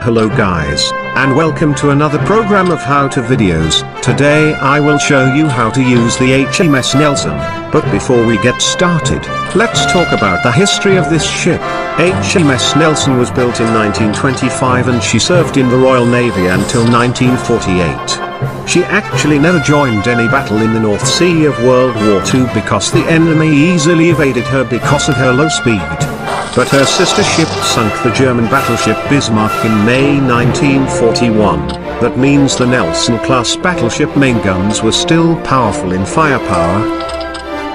Hello guys, and welcome to another program of how-to videos. Today I will show you how to use the HMS Nelson. But before we get started, let's talk about the history of this ship. HMS Nelson was built in 1925 and she served in the Royal Navy until 1948. She actually never joined any battle in the North Sea of World War II because the enemy easily evaded her because of her low speed. But her sister ship sunk the German battleship Bismarck in May 1941. That means the Nelson-class battleship main guns were still powerful in firepower.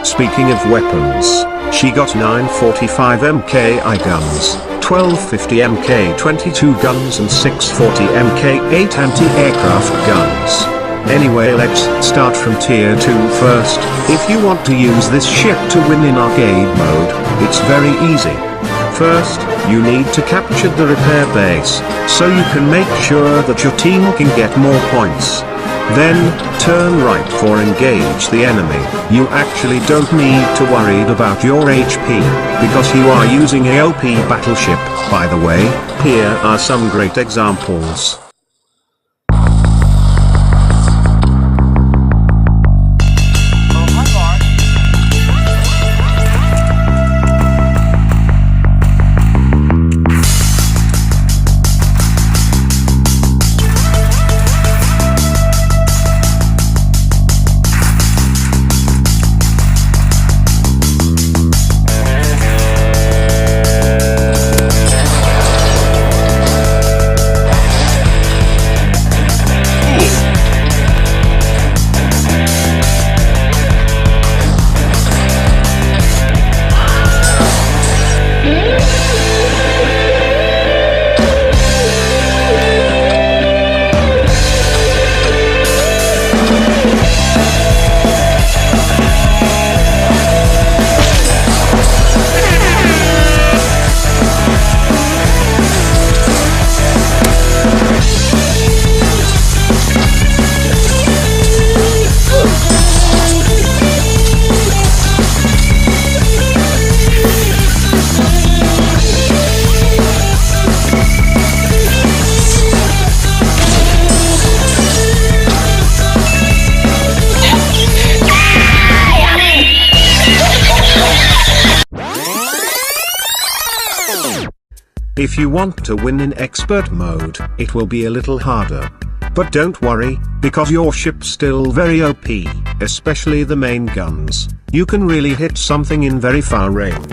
Speaking of weapons, she got 945 Mki guns, 1250 Mk22 guns and 640 Mk8 anti-aircraft guns. Anyway, let's start from tier 2 first. If you want to use this ship to win in arcade mode, it's very easy. First, you need to capture the repair base, so you can make sure that your team can get more points. Then, turn right for engage the enemy. You actually don't need to worry about your HP, because you are using a OP battleship. By the way, here are some great examples. If you want to win in expert mode, it will be a little harder. But don't worry, because your ship's still very OP, especially the main guns. You can really hit something in very far range.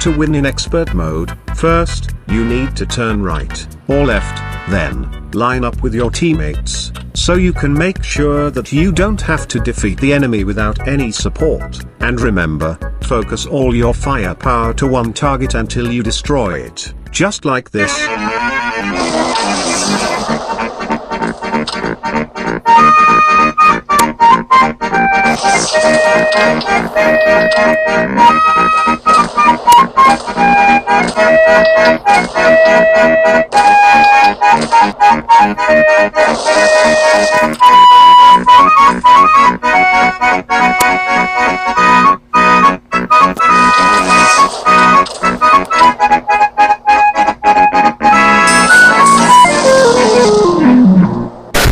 To win in expert mode, first, you need to turn right, or left, then, line up with your teammates, so you can make sure that you don't have to defeat the enemy without any support. And remember, focus all your firepower to one target until you destroy it, just like this.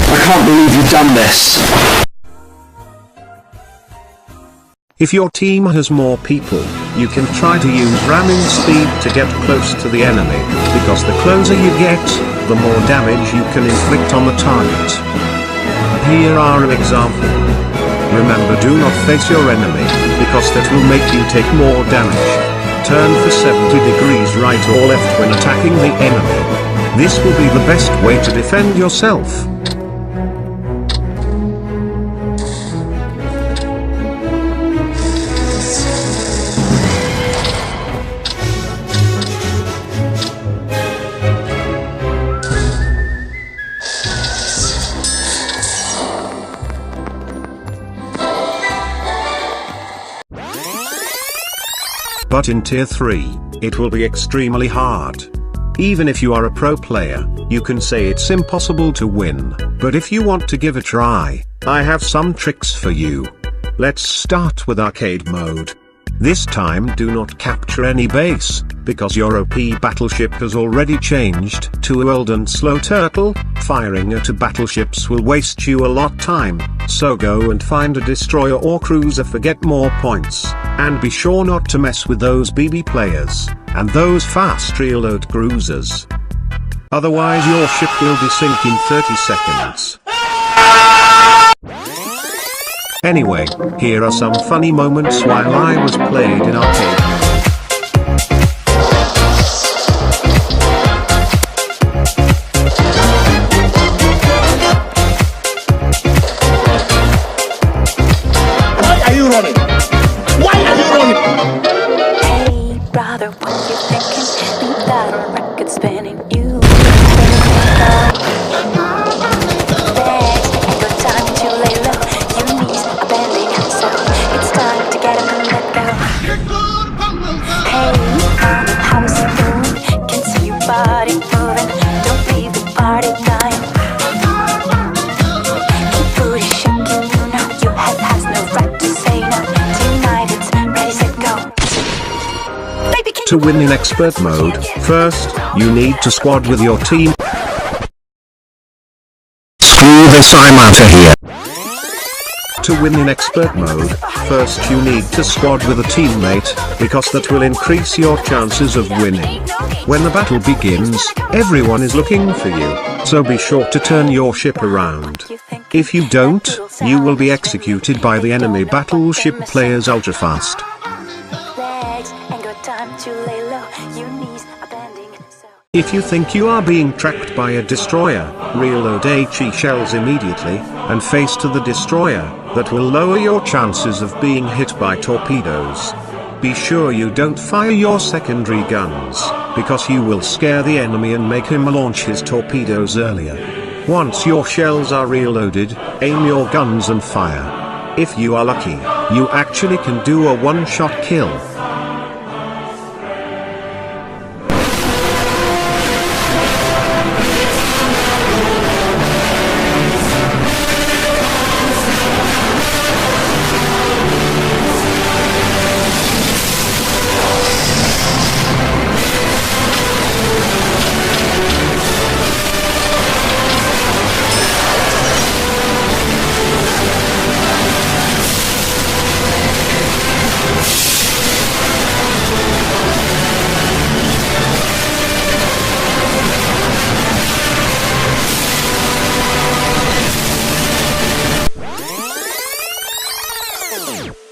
I can't believe you've done this. If your team has more people, you can try to use ramming speed to get close to the enemy, because the closer you get, the more damage you can inflict on the target. Here are an example. Remember, do not face your enemy, because that will make you take more damage. Turn for 70 degrees right or left when attacking the enemy. This will be the best way to defend yourself. But in tier 3, it will be extremely hard. Even if you are a pro player, you can say it's impossible to win, but if you want to give a try, I have some tricks for you. Let's start with arcade mode. This time do not capture any base, because your OP battleship has already changed to a old and slow turtle. Firing at battleships will waste you a lot time, so go and find a destroyer or cruiser for get more points, and be sure not to mess with those BB players, and those fast reload cruisers. Otherwise your ship will be sink in 30 seconds. Anyway, here are some funny moments while I was played in arcade mode. Why are you running? Why are you running? Hey brother, what you thinking? Leave that record spinning. You To win in expert mode, first, you need to squad with your team. Screw this, I'm out of here. To win in expert mode, first you need to squad with a teammate, because that will increase your chances of winning. When the battle begins, everyone is looking for you, so be sure to turn your ship around. If you don't, you will be executed by the enemy battleship players ultra fast. If you think you are being tracked by a destroyer, reload HE shells immediately, and face to the destroyer. That will lower your chances of being hit by torpedoes. Be sure you don't fire your secondary guns, because you will scare the enemy and make him launch his torpedoes earlier. Once your shells are reloaded, aim your guns and fire. If you are lucky, you actually can do a one-shot kill.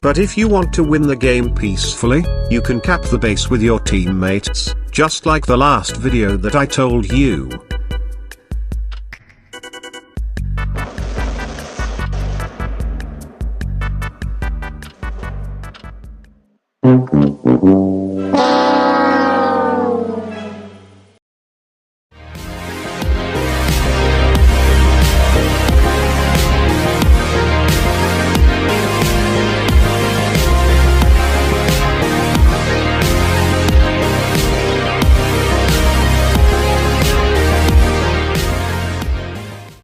But if you want to win the game peacefully, you can cap the base with your teammates, just like the last video that I told you.